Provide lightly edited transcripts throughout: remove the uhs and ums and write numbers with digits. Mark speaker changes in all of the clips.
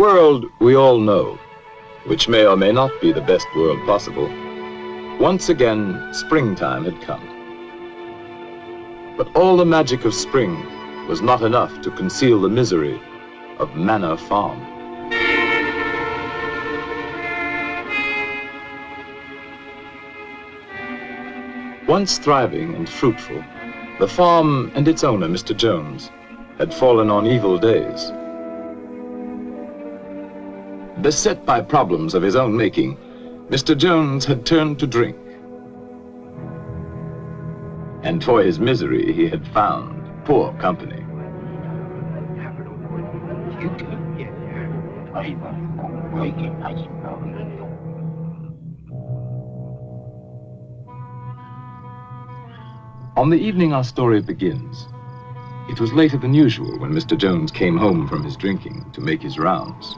Speaker 1: world we all know, which may or may not be the best world possible, once again springtime had come. But all the magic of spring was not enough to conceal the misery of Manor Farm. Once thriving and fruitful, the farm and its owner, Mr. Jones, had fallen on evil days. Beset by problems of his own making, Mr. Jones had turned to drink. And for his misery, he had found poor company. On the evening our story begins, it was later than usual when Mr. Jones came home from his drinking to make his rounds.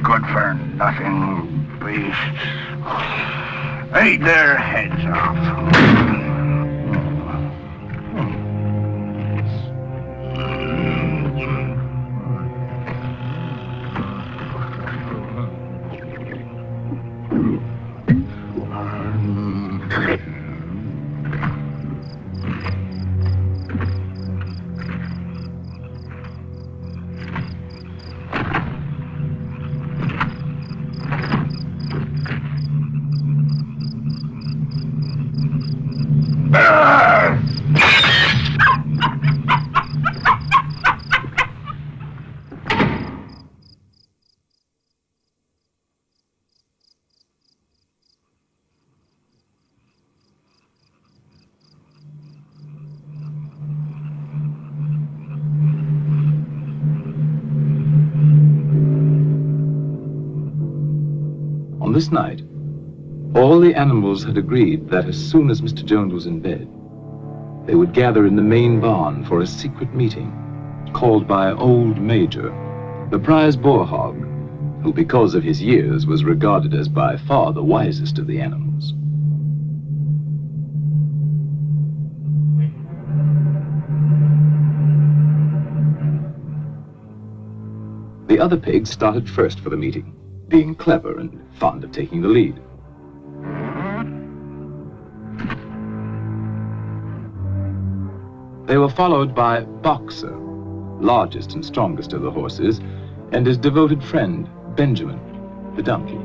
Speaker 2: Good for nothing beasts. Eat their heads off.
Speaker 1: On this night, all the animals had agreed that as soon as Mr. Jones was in bed, they would gather in the main barn for a secret meeting called by Old Major, the prize boar hog, who because of his years was regarded as by far the wisest of the animals. The other pigs started first for the meeting, being clever and fond of taking the lead. They were followed by Boxer, largest and strongest of the horses, and his devoted friend, Benjamin, the donkey.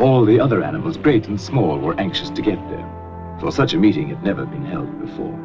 Speaker 1: All the other animals, great and small, were anxious to get there, for such a meeting had never been held before.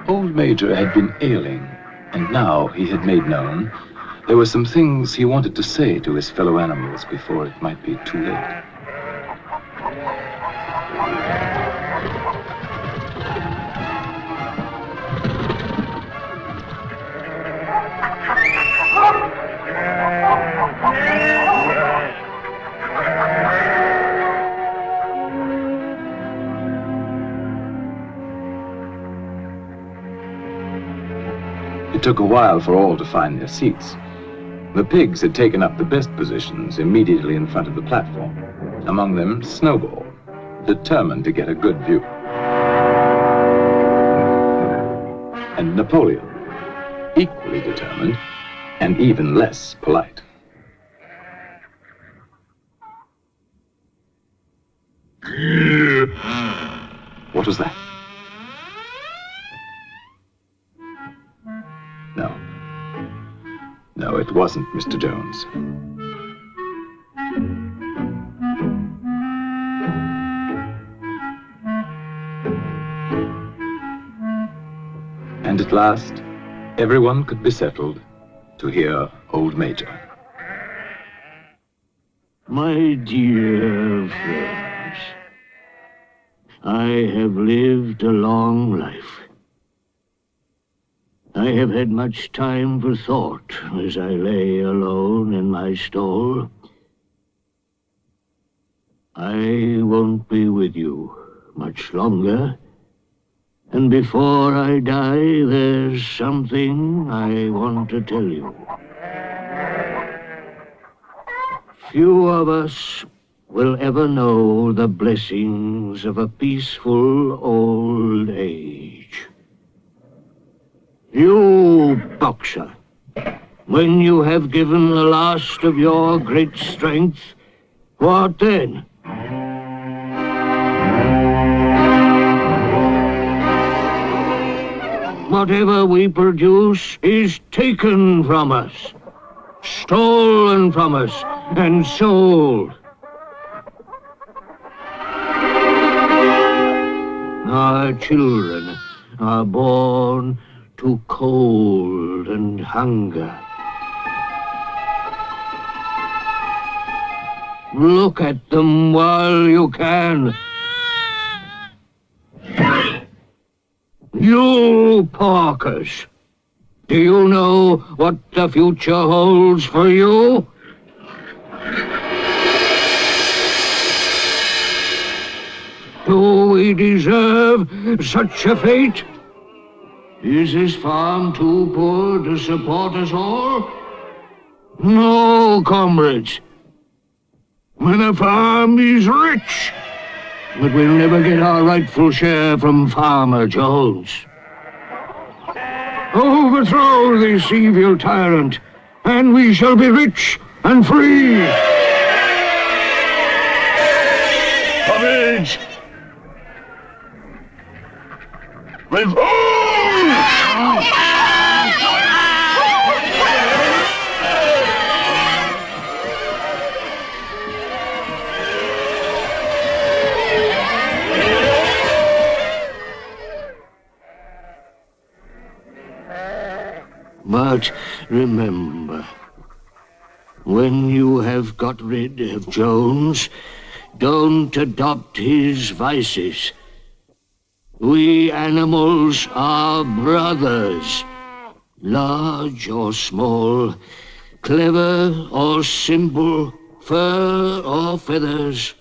Speaker 1: Old Major had been ailing, and now he had made known there were some things he wanted to say to his fellow animals before it might be too late. It took a while for all to find their seats. The pigs had taken up the best positions immediately in front of the platform. Among them, Snowball, determined to get a good view. And Napoleon, equally determined and even less polite. What was that? No. No, it wasn't Mr. Jones. And at last, everyone could be settled to hear Old Major.
Speaker 3: My dear friends, I have lived a long life. I have had much time for thought as I lay alone in my stall. I won't be with you much longer, and before I die, there's something I want to tell you. Few of us will ever know the blessings of a peaceful old age. You, boxer, when you have given the last of your great strength, what then? Whatever we produce is taken from us, stolen from us, and sold. Our children are born to cold and hunger. Look at them while you can. You porkers, do you know what the future holds for you? Do we deserve such a fate? Is this farm too poor to support us all? No, comrades. The farm is rich, but we'll never get our rightful share from Farmer Jones. Overthrow this evil tyrant, and we shall be rich and free.
Speaker 2: Courage! Revolt!
Speaker 3: But remember, when you have got rid of Jones, don't adopt his vices. We animals are brothers, large or small, clever or simple, fur or feathers.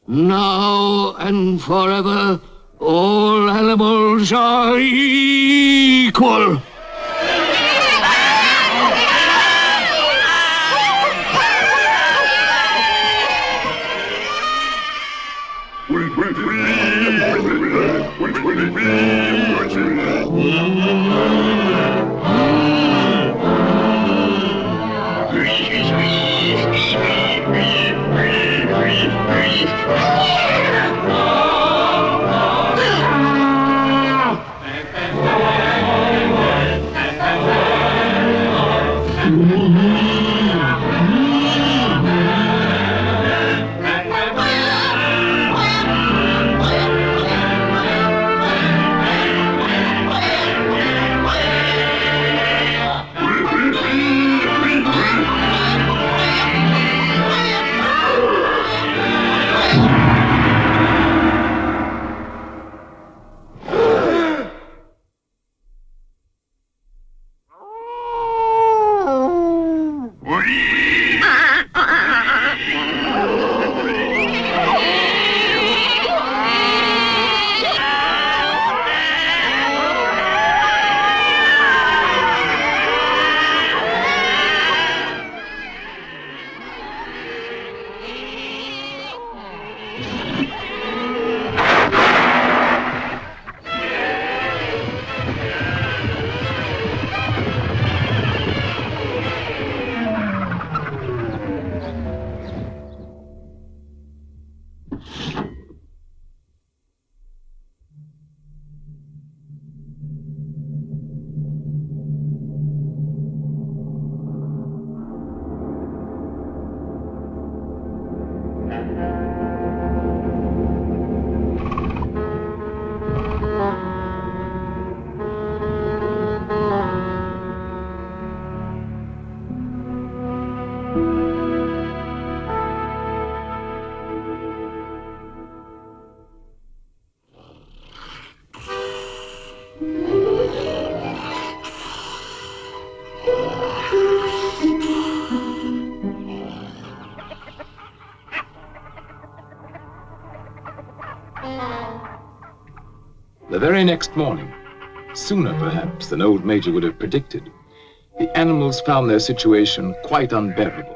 Speaker 3: Now and forever, all animals are equal.
Speaker 1: The very next morning, sooner perhaps than old Major would have predicted, the animals found their situation quite unbearable.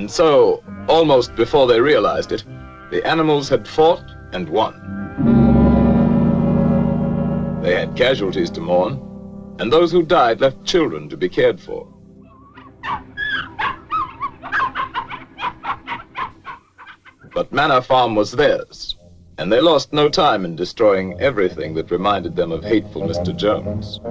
Speaker 1: And so, almost before they realized it, the animals had fought and won. They had casualties to mourn, and those who died left children to be cared for. But Manor Farm was theirs, and they lost no time in destroying everything that reminded them of hateful Mr. Jones.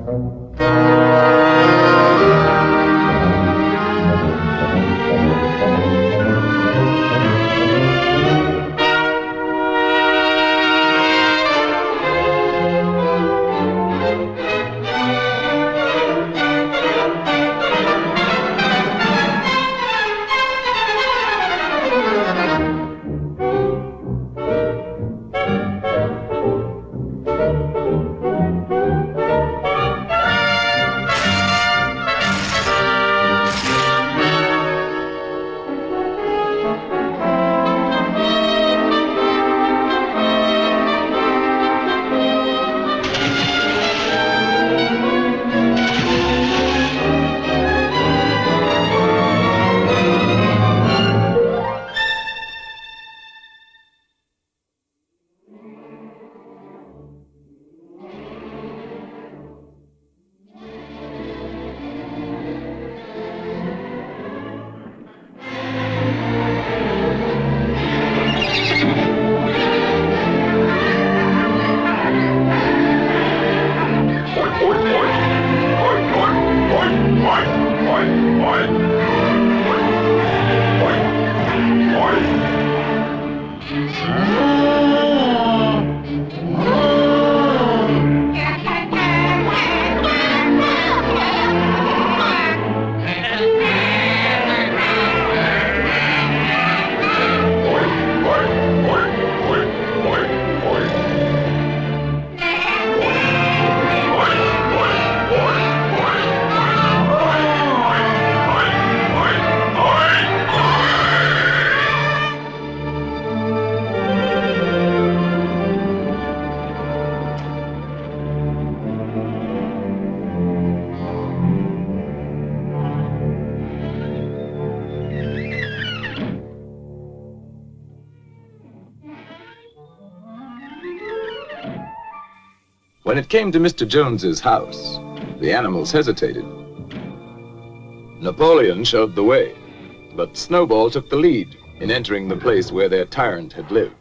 Speaker 1: When it came to Mr. Jones's house, the animals hesitated. Napoleon showed the way, but Snowball took the lead in entering the place where their tyrant had lived.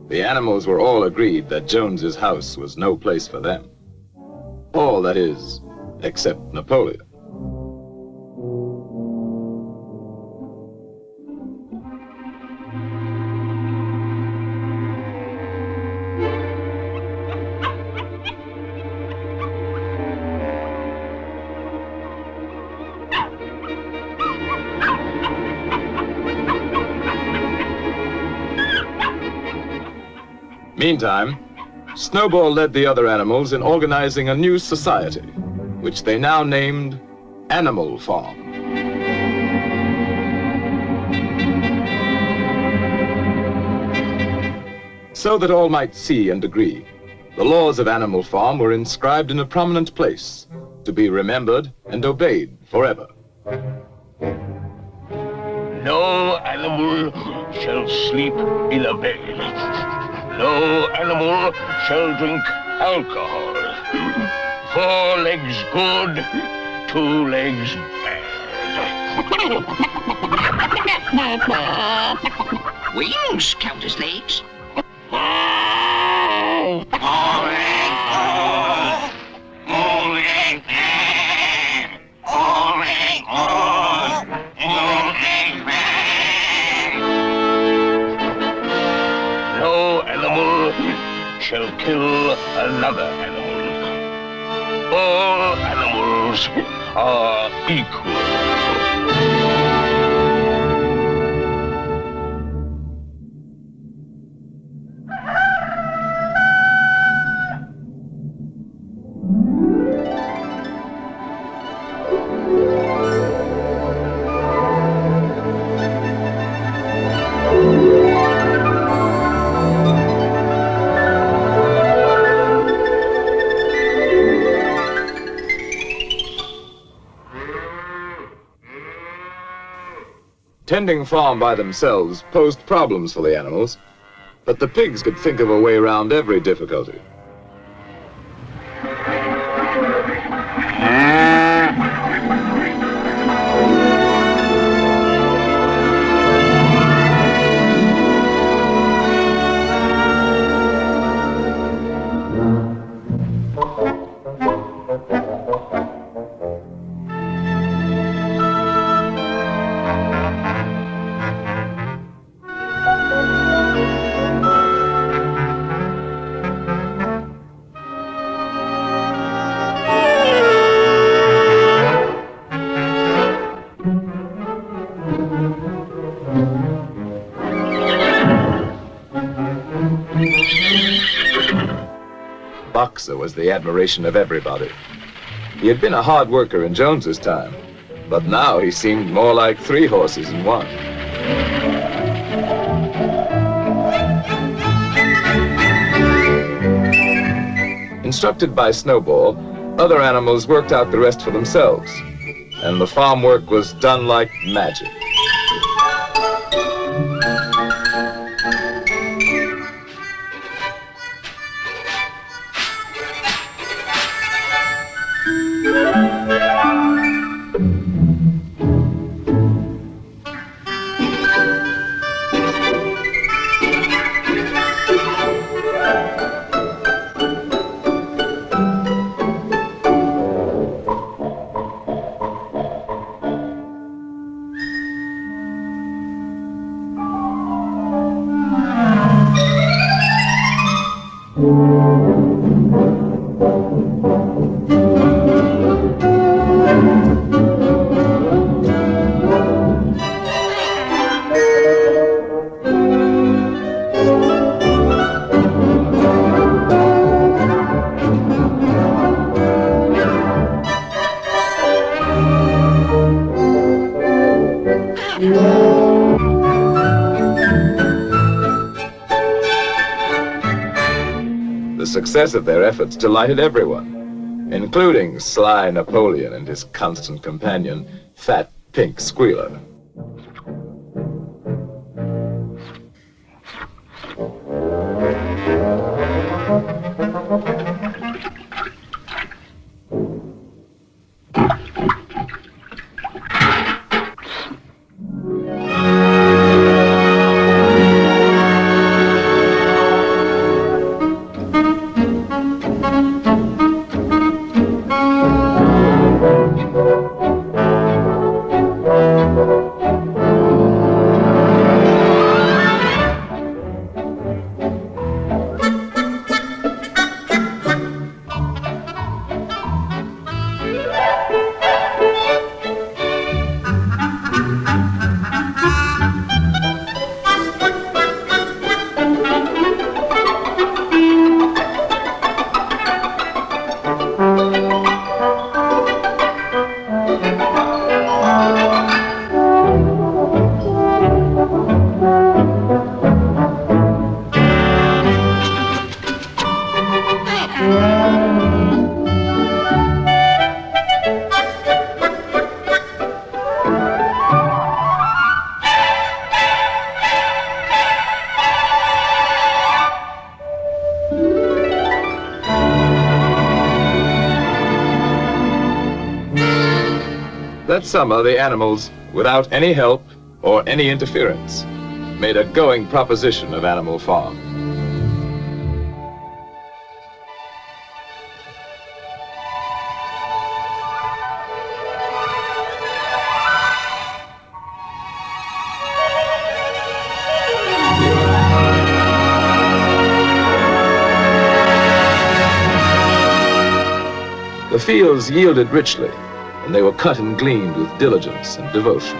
Speaker 1: The animals were all agreed that Jones's house was no place for them. All, that is, except Napoleon. Meantime, Snowball led the other animals in organizing a new society, which they now named Animal Farm. So that all might see and agree, the laws of Animal Farm were inscribed in a prominent place, to be remembered and obeyed forever.
Speaker 2: No animal shall sleep in a bed. No animal shall drink alcohol. 4 legs good, 2 legs bad.
Speaker 4: Wings count as legs.
Speaker 2: Shall kill another animal. All animals are equal.
Speaker 1: Tending farm by themselves posed problems for the animals, but the pigs could think of a way around every difficulty. Boxer was the admiration of everybody. He had been a hard worker in Jones's time, but now he seemed more like 3 horses in one. Instructed by Snowball, other animals worked out the rest for themselves, and the farm work was done like magic. The success of their efforts delighted everyone, including sly Napoleon and his constant companion, fat pink Squealer. That summer, the animals, without any help or any interference, made a going proposition of Animal Farm. The fields yielded richly, and they were cut and gleaned with diligence and devotion.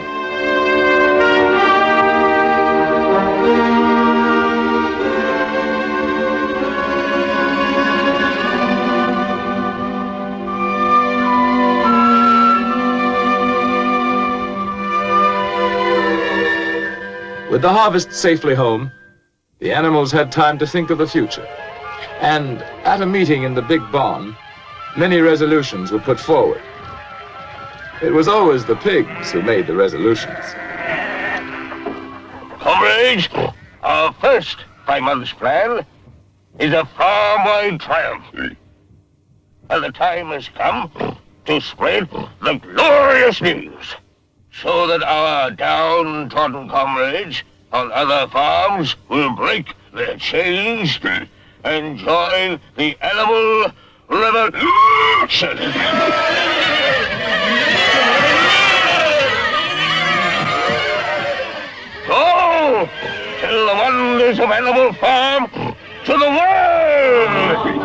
Speaker 1: With the harvest safely home, the animals had time to think of the future. And at a meeting in the big barn, many resolutions were put forward. It was always the pigs who made the resolutions.
Speaker 2: Comrades, our first 5 months plan is a farm-wide triumph. And the time has come to spread the glorious news, so that our downtrodden comrades on other farms will break their chains and join the animal revolution. Go! Tell the wonders of Animal Farm to the world!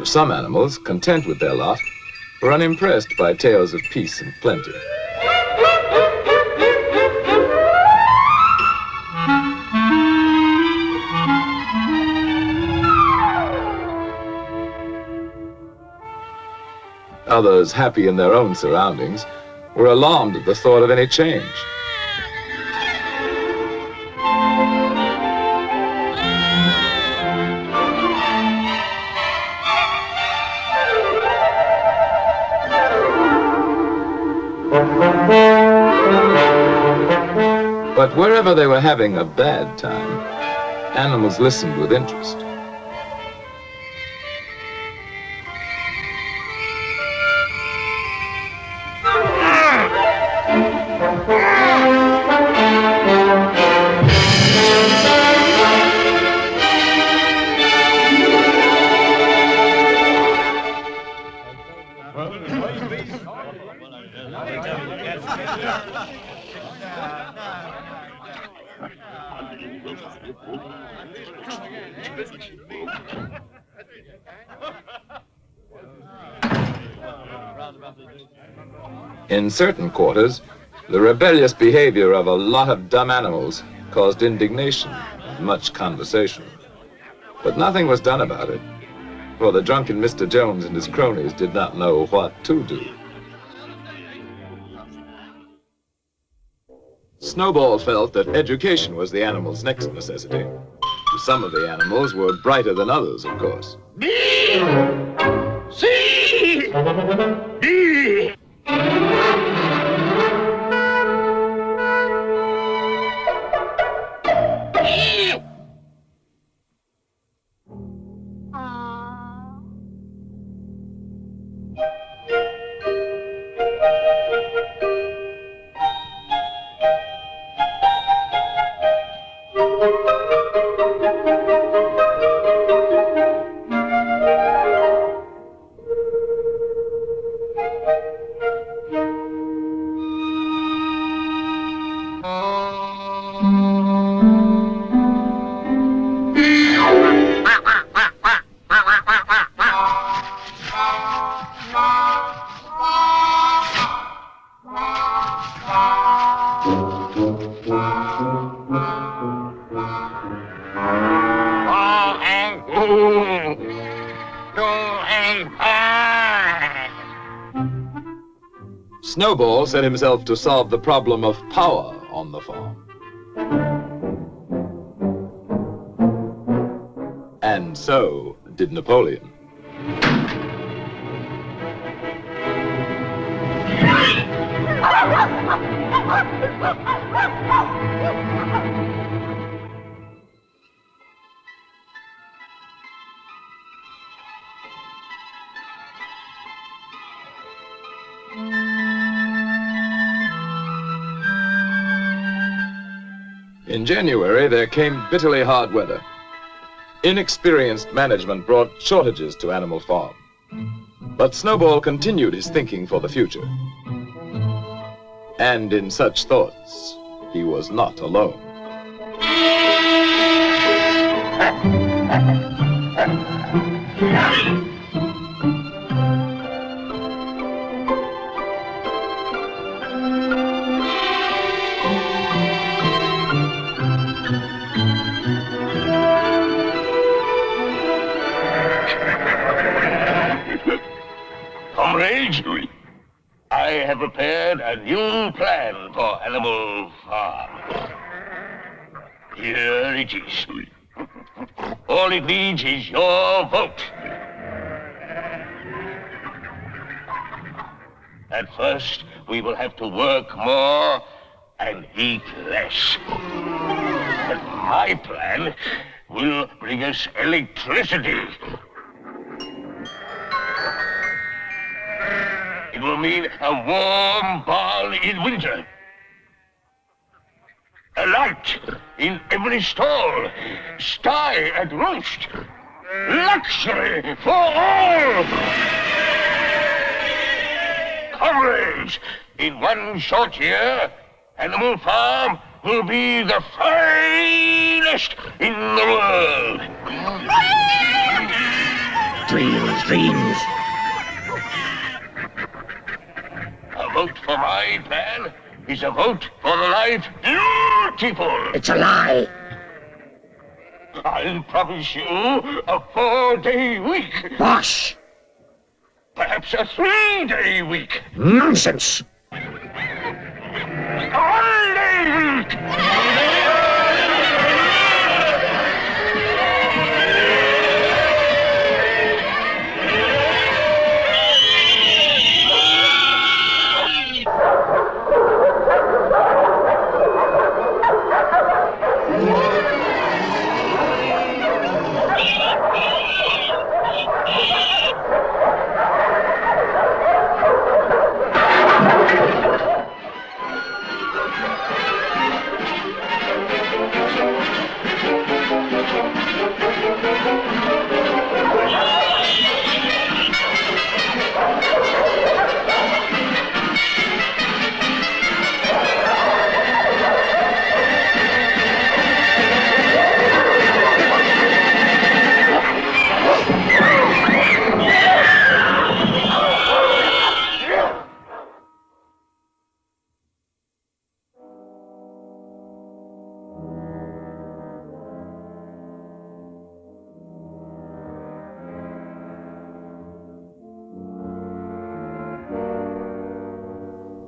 Speaker 1: Some animals, content with their lot, were unimpressed by tales of peace and plenty. Others, happy in their own surroundings, were alarmed at the thought of any change. But wherever they were having a bad time, animals listened with interest. In certain quarters, the rebellious behavior of a lot of dumb animals caused indignation and much conversation. But nothing was done about it, for the drunken Mr. Jones and his cronies did not know what to do. Snowball felt that education was the animals' next necessity. Some of the animals were brighter than others, of course.
Speaker 2: B! C! D!
Speaker 1: Snowball set himself to solve the problem of power on the farm. And so did Napoleon. In January, there came bitterly hard weather. Inexperienced management brought shortages to Animal Farm. But Snowball continued his thinking for the future. And in such thoughts, he was not alone.
Speaker 2: Comrades, I have prepared a new plan for Animal Farm. Here it is. All it needs is your vote. At first, we will have to work more and eat less. But my plan will bring us electricity. It will mean a warm barn in winter. A light in every stall. Sty at roast. Luxury for all! Comrades, in one short year, Animal Farm will be the finest in the world.
Speaker 4: Dreams, dreams.
Speaker 2: A vote for my plan is a vote for the life beautiful.
Speaker 4: It's a lie.
Speaker 2: I'll promise you a 4-day week.
Speaker 4: Bosh.
Speaker 2: Perhaps a 3-day week.
Speaker 4: Nonsense.
Speaker 2: A 1-day week.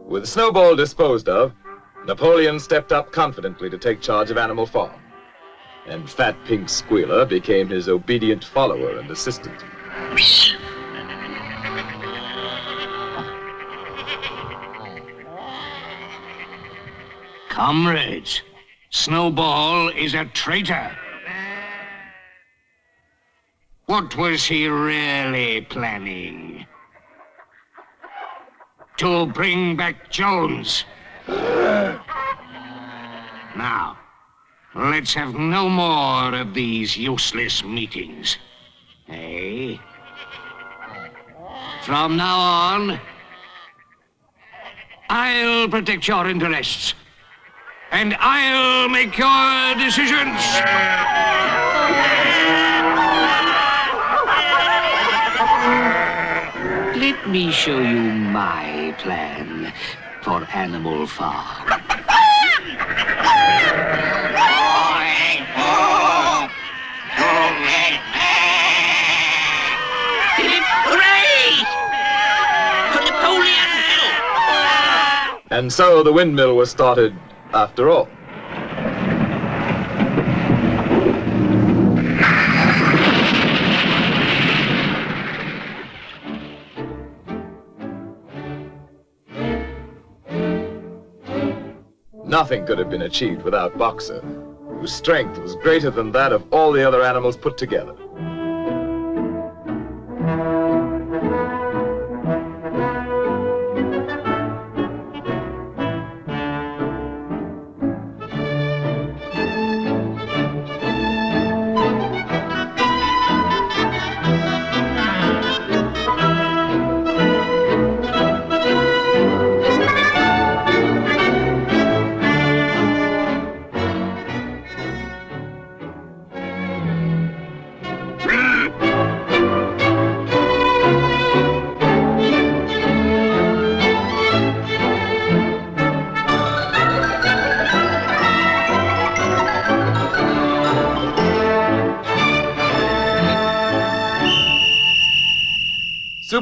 Speaker 1: With Snowball disposed of, Napoleon stepped up confidently to take charge of Animal Farm, and Fat Pink Squealer became his obedient follower and assistant.
Speaker 3: Comrades, Snowball is a traitor. What was he really planning? To bring back Jones. Now, let's have no more of these useless meetings. Eh? From now on, I'll protect your interests. And I'll make your decisions. Let me show you my plan for Animal Farm.
Speaker 4: Hooray! For Napoleon!
Speaker 1: And so the windmill was started after all. Nothing could have been achieved without Boxer, whose strength was greater than that of all the other animals put together.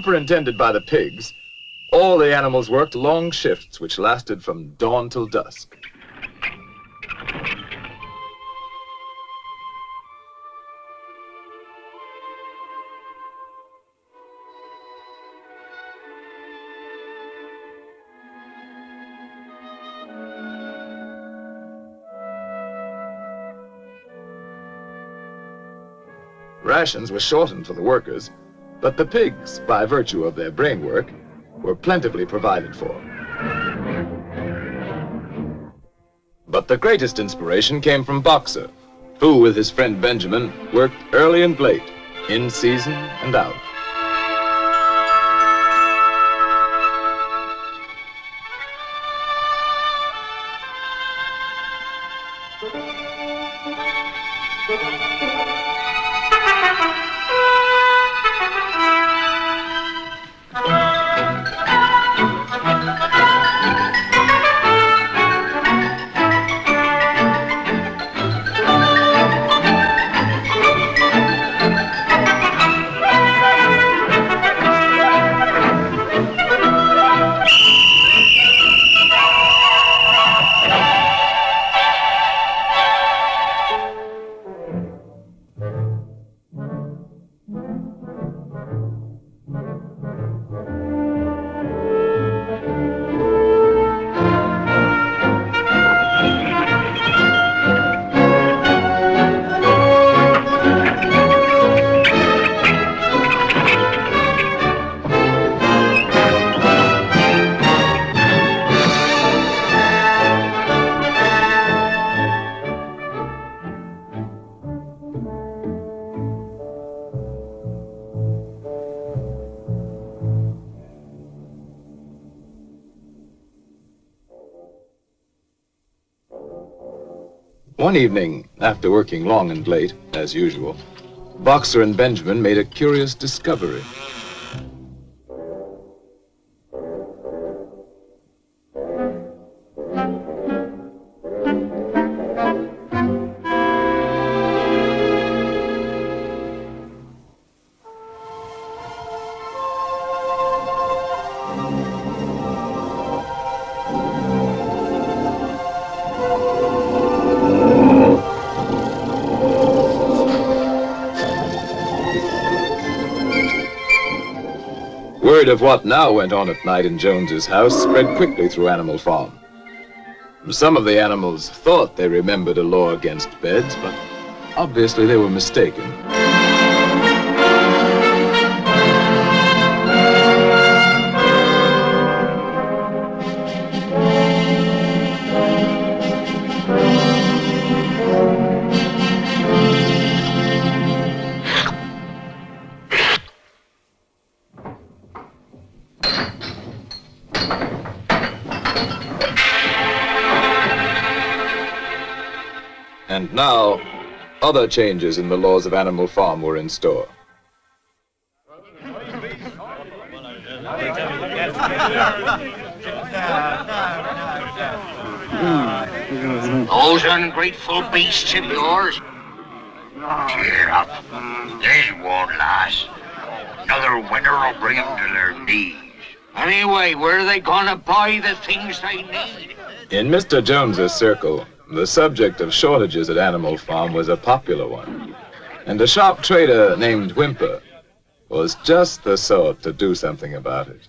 Speaker 1: superintended by the pigs, all the animals worked long shifts which lasted from dawn till dusk. Rations were shortened for the workers, but the pigs, by virtue of their brain work, were plentifully provided for. But the greatest inspiration came from Boxer, who, with his friend Benjamin, worked early and late, in season and out. One evening, after working long and late, as usual, Boxer and Benjamin made a curious discovery. Word of what now went on at night in Jones's house spread quickly through Animal Farm. Some of the animals thought they remembered a law against beds, but obviously they were mistaken. And now, other changes in the laws of Animal Farm were in store.
Speaker 4: Those ungrateful beasts of yours. Cheer up. This won't last. Another winter will bring them to their knees. Anyway, where are they gonna buy the things they need?
Speaker 1: In Mr. Jones's circle, the subject of shortages at Animal Farm was a popular one, and a sharp trader named Whimper was just the sort to do something about it.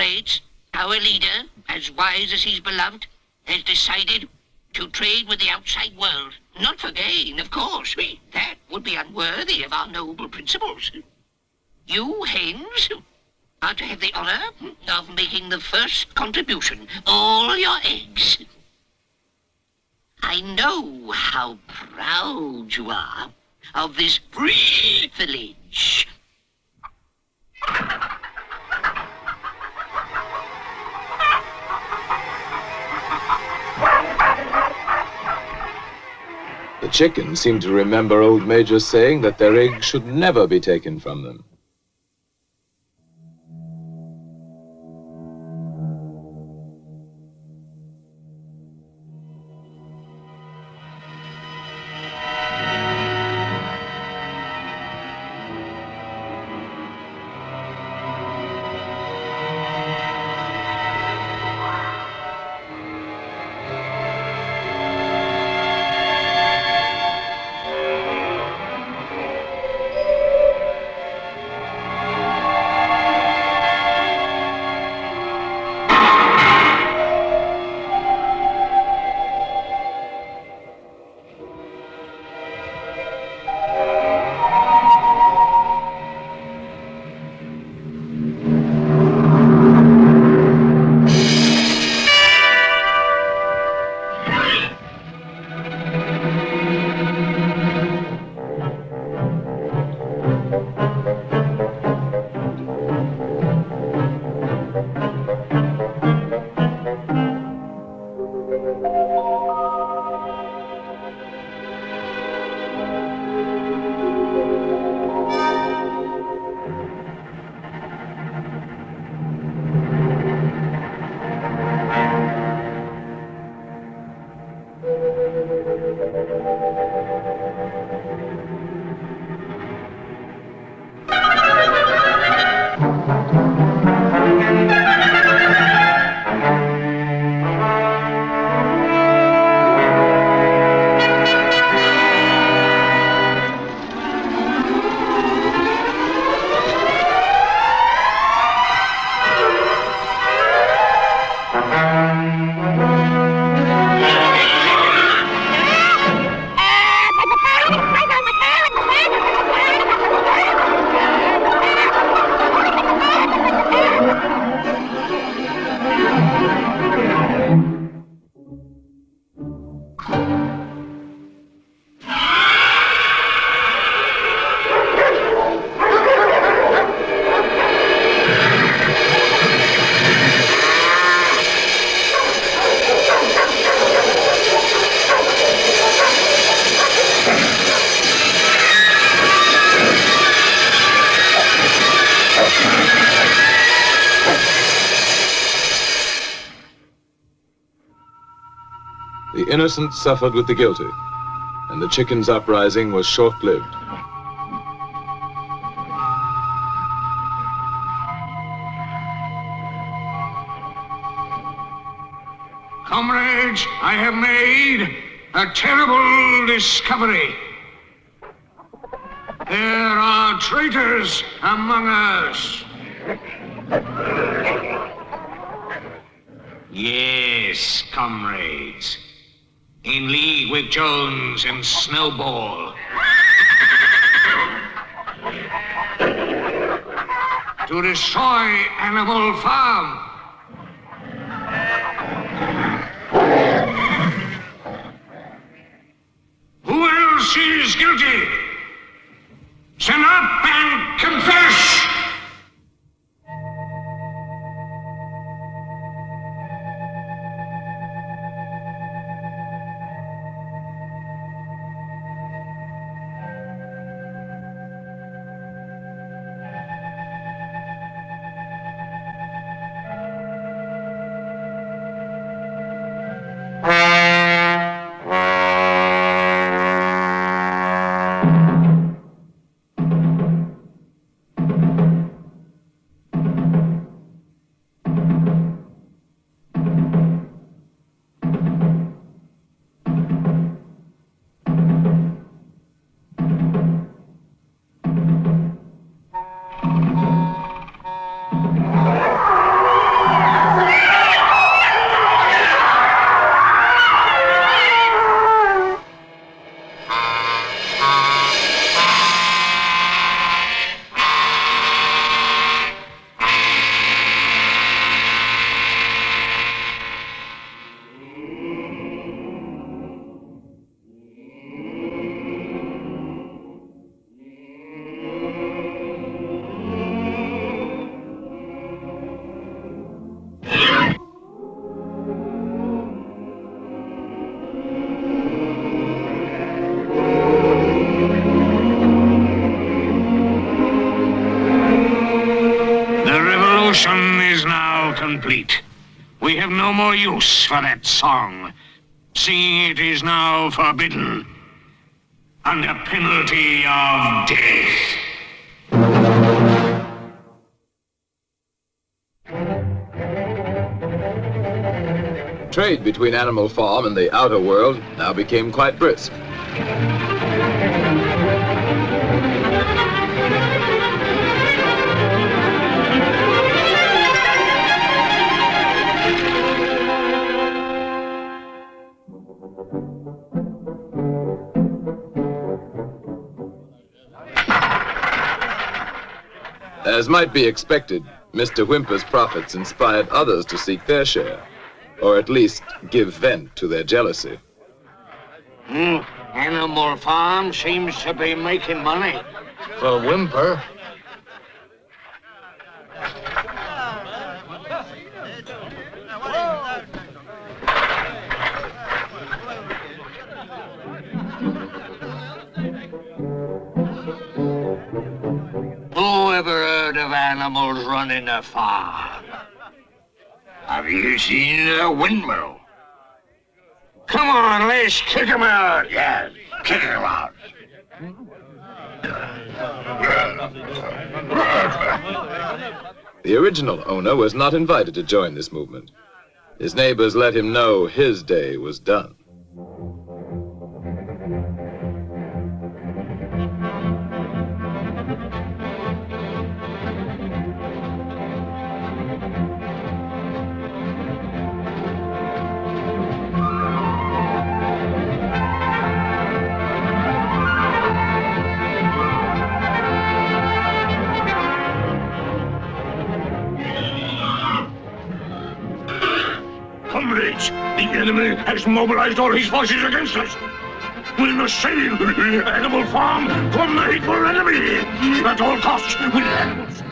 Speaker 4: Comrades, our leader, as wise as he's beloved, has decided to trade with the outside world. Not for gain, of course. That would be unworthy of our noble principles. You, hens, are to have the honor of making the first contribution. All your eggs. I know how proud you are of this privilege.
Speaker 1: The chickens seem to remember old Major saying that their eggs should never be taken from them. The innocent suffered with the guilty, and the chickens' uprising was short-lived.
Speaker 3: Comrades, I have made a terrible discovery. There are traitors among us. Yes, comrades. In league with Jones and Snowball. To destroy Animal Farm. Who else is guilty? Stand up and confess! Is now complete. We have no more use for that song. Singing it is now forbidden, under penalty of death.
Speaker 1: Trade between Animal Farm and the outer world now became quite brisk. As might be expected, Mr. Whymper's profits inspired others to seek their share, or at least give vent to their jealousy.
Speaker 3: Animal Farm seems to be making money. For Whymper. Who ever heard of animals running a farm?
Speaker 4: Have you seen a windmill?
Speaker 3: Come on, let's kick him out.
Speaker 4: Yes, kick him out.
Speaker 1: The original owner was not invited to join this movement. His neighbors let him know his day was done.
Speaker 2: Comrades, the enemy has mobilized all his forces against us. We must save Animal Farm from the hateful enemy. At all costs, we animals.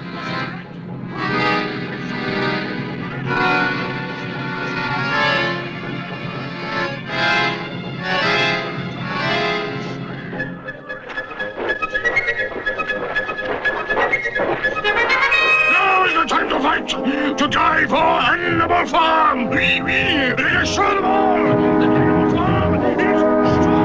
Speaker 2: Now is the time to fight, to die for Animal Farm. Let us show them all that Animal Farm is strong.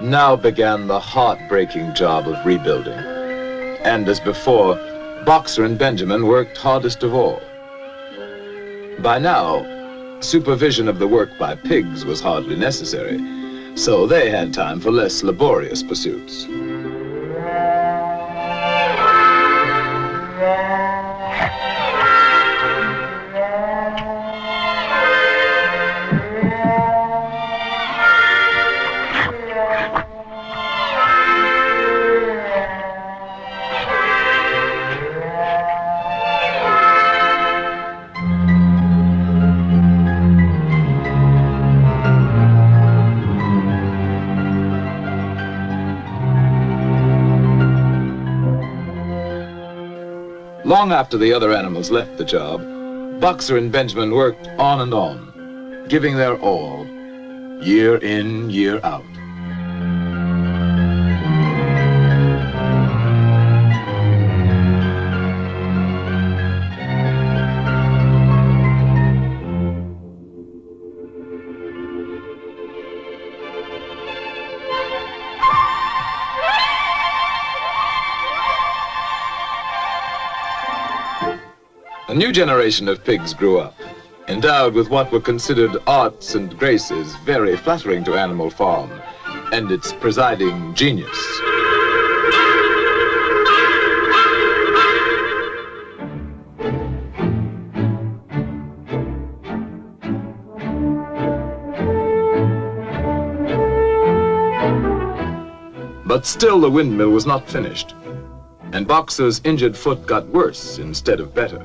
Speaker 1: Now began the heartbreaking job of rebuilding. And as before, Boxer and Benjamin worked hardest of all. By now, supervision of the work by pigs was hardly necessary, so they had time for less laborious pursuits. Long after the other animals left the job, Boxer and Benjamin worked on and on, giving their all, year in, year out. A new generation of pigs grew up, endowed with what were considered arts and graces very flattering to Animal Farm and its presiding genius. But still the windmill was not finished, and Boxer's injured foot got worse instead of better.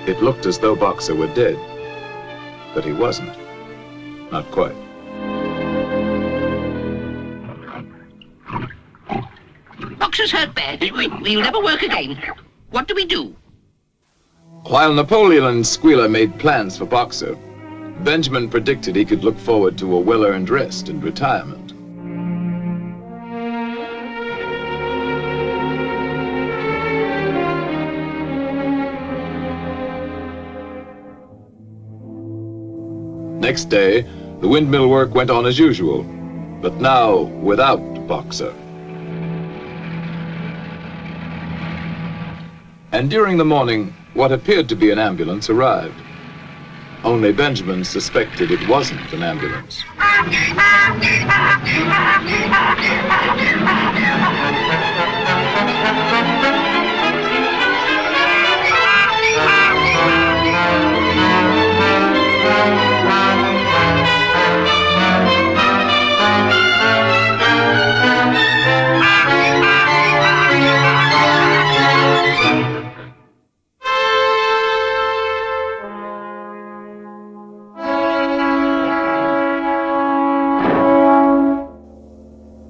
Speaker 1: It looked as though Boxer were dead, but he wasn't. Not quite.
Speaker 5: Boxer's hurt badly. He'll never work again. What do we do?
Speaker 1: While Napoleon and Squealer made plans for Boxer, Benjamin predicted he could look forward to a well-earned rest and retirement. Next day, the windmill work went on as usual, but now without Boxer. And during the morning, what appeared to be an ambulance arrived. Only Benjamin suspected it wasn't an ambulance.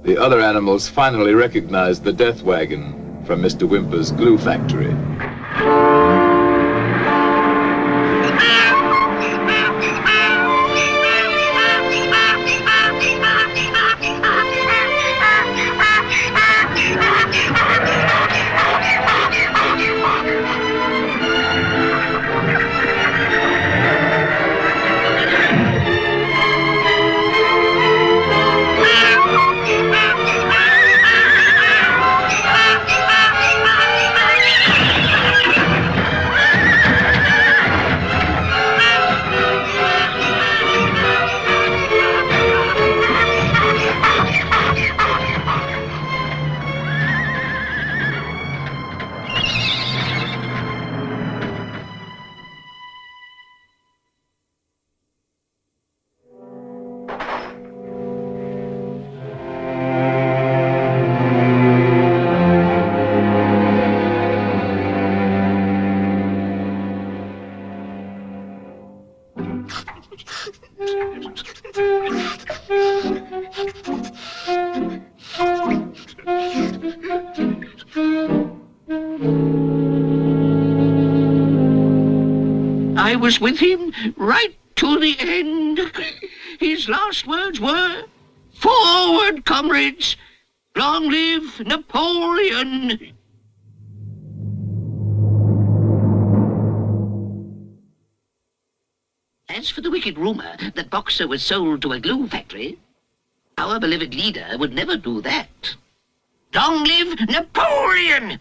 Speaker 1: The other animals finally recognized the death wagon from Mr. Whymper's glue factory.
Speaker 5: I was with him right to the end. His last words were, "Forward, comrades! Long live Napoleon!" As for the wicked rumor that Boxer was sold to a glue factory, our beloved leader would never do that. Long live Napoleon!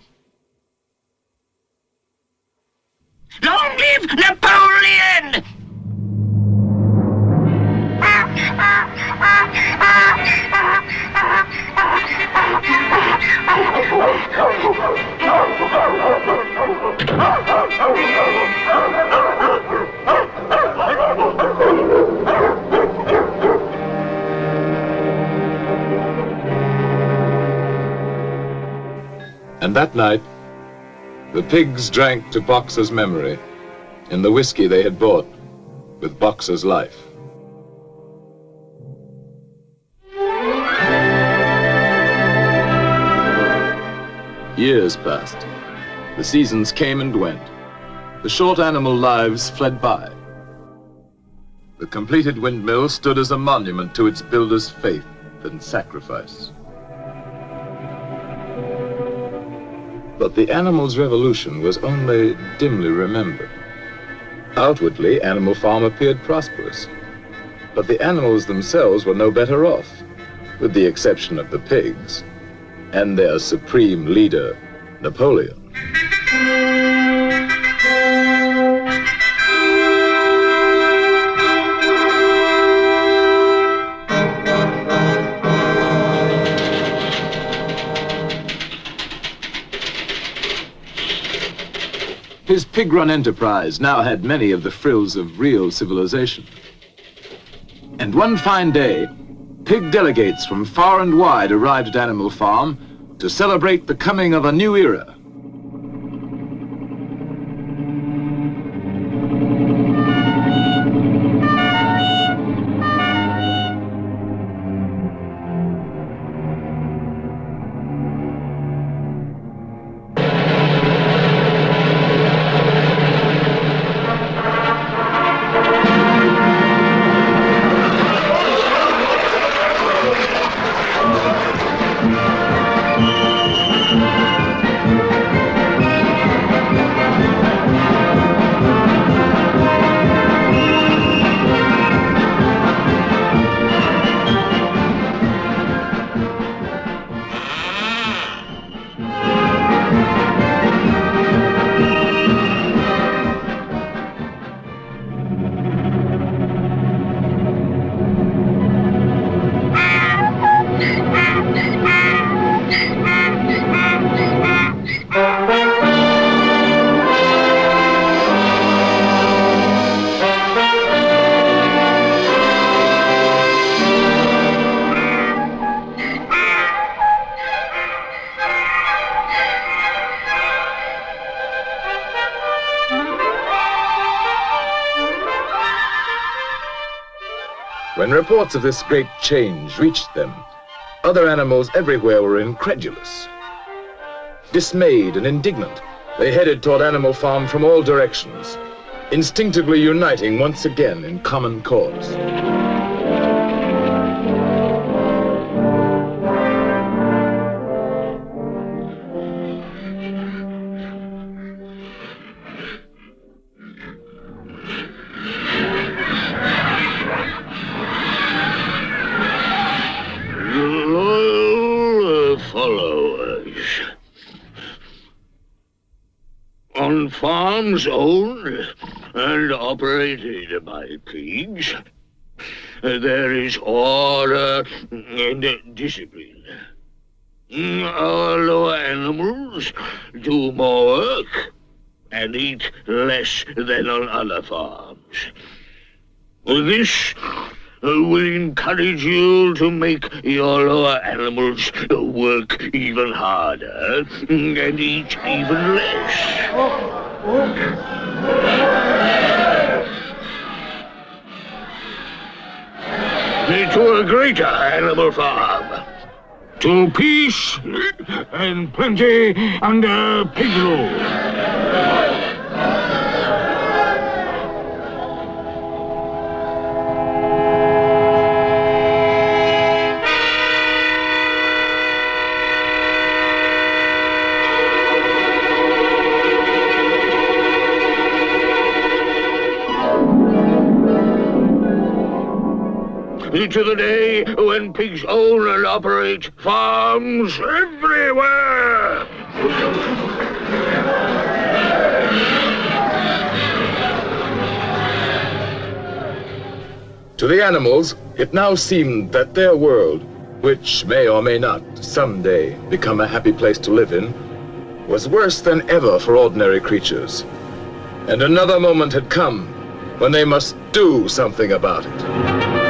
Speaker 5: Long live Napoleon!
Speaker 1: And that night, the pigs drank to Boxer's memory in the whiskey they had bought with Boxer's life. Years passed. The seasons came and went. The short animal lives fled by. The completed windmill stood as a monument to its builder's faith and sacrifice. But the animal's revolution was only dimly remembered. Outwardly, Animal Farm appeared prosperous, but the animals themselves were no better off, with the exception of the pigs and their supreme leader, Napoleon. His pig-run enterprise now had many of the frills of real civilization. And one fine day, pig delegates from far and wide arrived at Animal Farm to celebrate the coming of a new era. When reports of this great change reached them, other animals everywhere were incredulous. Dismayed and indignant, they headed toward Animal Farm from all directions, instinctively uniting once again in common cause.
Speaker 3: On farms owned and operated by pigs, there is order and discipline. Our lower animals do more work and eat less than on other farms. This will encourage you to make your lower animals work even harder and eat even less. To a greater Animal Farm. To peace and plenty under pig rule. to the day when pigs own and operate farms everywhere.
Speaker 1: To the animals, it now seemed that their world, which may or may not someday become a happy place to live in, was worse than ever for ordinary creatures. And another moment had come when they must do something about it.